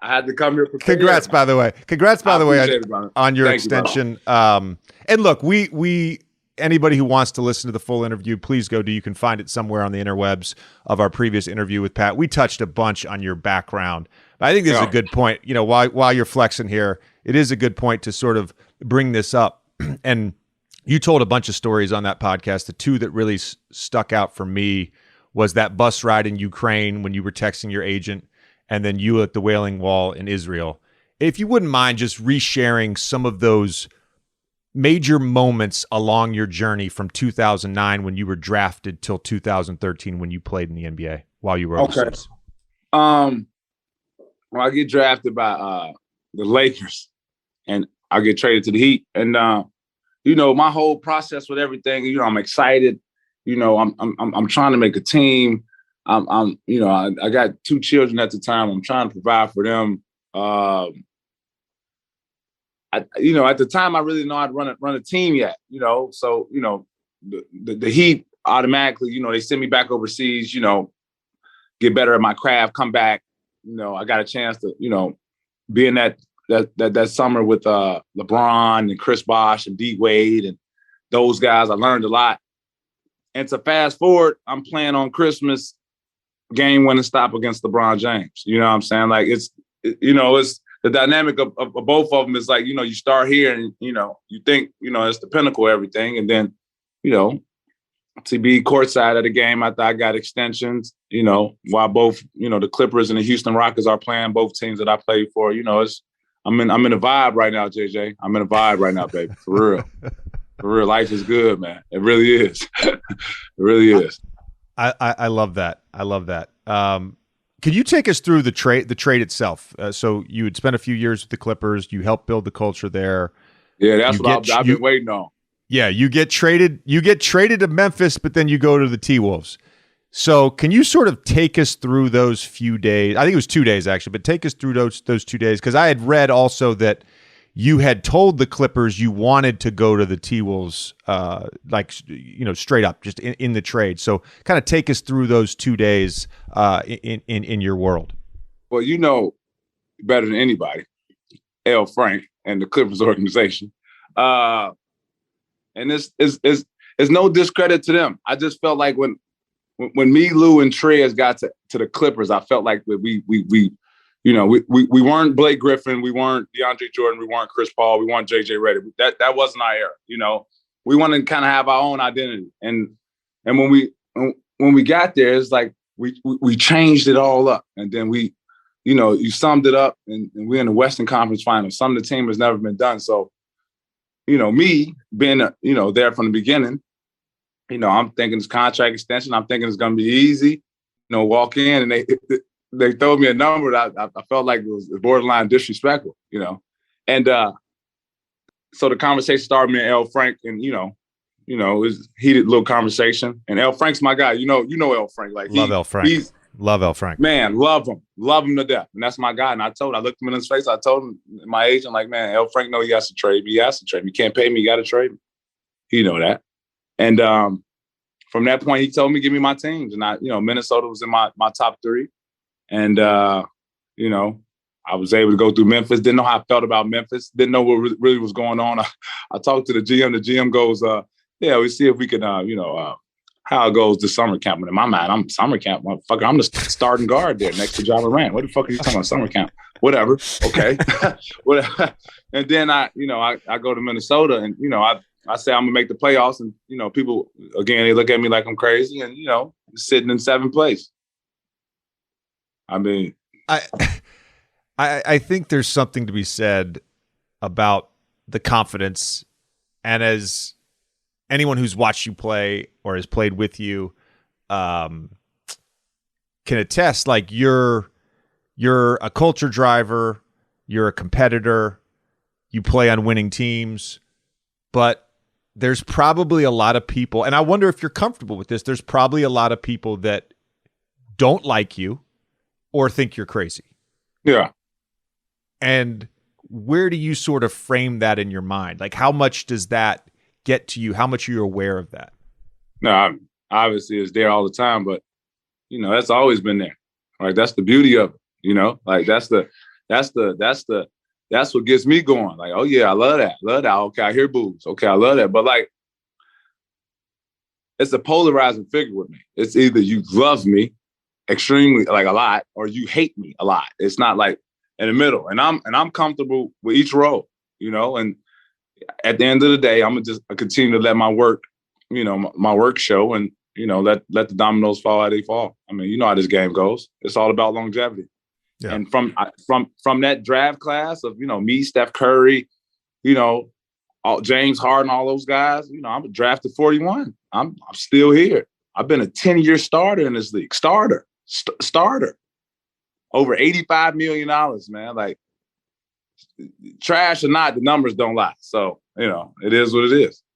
I had to come here prepared. Congrats, by the way. Congrats, by the way, on your Thank extension. And look, we anybody who wants to listen to the full interview, please go. You can find it somewhere on the interwebs of our previous interview with Pat. We touched a bunch on your background. I think this is a good point. You know, while you're flexing here, it is a good point to sort of bring this up. And you told a bunch of stories on that podcast. The two that really stuck out for me was that bus ride in Ukraine when you were texting your agent, and then you at the Wailing Wall in Israel. If you wouldn't mind just resharing some of those major moments along your journey from 2009 when you were drafted till 2013 when you played in the NBA while you were overseas. Well, I get drafted by the Lakers, and I get traded to the Heat. And you know, my whole process with everything, you know, I'm excited. You know, I'm trying to make a team. You know, I got 2 children at the time. I'm trying to provide for them. You know, at the time, I really know I'd run a team yet. You know, so you know, the Heat automatically, you know, they send me back overseas. You know, get better at my craft, come back. You know, I got a chance to, you know, be in that summer with LeBron and Chris Bosh and D Wade and those guys. I learned a lot. And to fast forward, I'm playing on Christmas, game-winning stop against LeBron James. You know what I'm saying? Like it's the dynamic of both of them is like, you know, you start here and, you know, you think, you know, it's the pinnacle of everything. And then, you know, to be courtside at a game after I got extensions, you know, while both, you know, the Clippers and the Houston Rockets are playing, both teams that I played for, you know, I'm in a vibe right now, JJ. I'm in a vibe right now, baby. For real. For real. Life is good, man. It really is. It really is. I love that. I love that. Could you take us through the trade itself? So you had spent a few years with the Clippers. You helped build the culture there. Yeah, that's what I've been waiting on. Yeah, you get traded to Memphis, but then you go to the T-Wolves. So can you sort of take us through those few days? I think it was 2 days actually, but take us through those 2 days, because I had read also that you had told the Clippers you wanted to go to the T-Wolves, like, you know, straight up, just in the trade. So kind of take us through those 2 days in your world. Well, you know better than anybody, L. Frank and the Clippers organization. And this is no discredit to them. I just felt like when me, Lou, and Trez got to the Clippers, I felt like we weren't Blake Griffin, we weren't DeAndre Jordan, we weren't Chris Paul, we weren't JJ Redick. That wasn't our era. You know, we wanted to kind of have our own identity. And when we got there, it's like we changed it all up. And then you summed it up, and we're in the Western Conference Finals. Some of the team has never been done. So, you know, me being, there from the beginning, you know, I'm thinking it's contract extension. I'm thinking it's going to be easy. You know, walk in and they told me a number that I felt like it was borderline disrespectful, you know. And so the conversation started with me and L. Frank, and, you know, it was a heated little conversation. And L. Frank's my guy. You know L. Frank. Like, love L. Frank. Love L. Frank. Man, love him to death. And that's my guy. And I looked him in his face. I told him, my agent, like, man, L. Frank, no, he has to trade me. He has to trade me. You can't pay me. You got to trade me. You know that. And from that point, he told me, give me my teams. And Minnesota was in my top 3. And, you know, I was able to go through Memphis. Didn't know how I felt about Memphis. Didn't know what really was going on. I talked to the GM. The GM goes, yeah, we see if we can, how it goes to summer camp. But in my mind, I'm summer camp, motherfucker. I'm the starting guard there next to Ja Morant. What the fuck are you talking about, summer camp? Whatever. Okay. Whatever. And then I go to Minnesota, and, you know, I say I'm going to make the playoffs. And, you know, people, again, they look at me like I'm crazy, and, you know, sitting in 7th place. I mean, I think there's something to be said about the confidence, and as anyone who's watched you play or has played with you can attest, like you're a culture driver, you're a competitor, you play on winning teams, but there's probably a lot of people, and I wonder if you're comfortable with this, there's probably a lot of people that don't like you or think you're crazy. Yeah. And where do you sort of frame that in your mind? Like, how much does that get to you? How much are you aware of that? No, obviously it's there all the time, but, you know, that's always been there. Right? That's the beauty of it, you know? Like, that's the That's what gets me going. Like, oh yeah, I love that. Love that. Okay, I hear boos. Okay, I love that. But like, it's a polarizing figure with me. It's either you love me extremely, like a lot, or you hate me a lot. It's not like in the middle. And I'm comfortable with each role, you know. And at the end of the day, I'm gonna just continue to let my work, you know, my work show, and you know, let the dominoes fall how they fall. I mean, you know how this game goes. It's all about longevity. Yeah. And from that draft class of, you know, me, Steph Curry, you know, James Harden, all those guys, you know, I'm drafted 41. I'm still here. I've been a 10-year starter in this league. Starter. Over $85 million, man. Like, trash or not, the numbers don't lie. So, you know, it is what it is.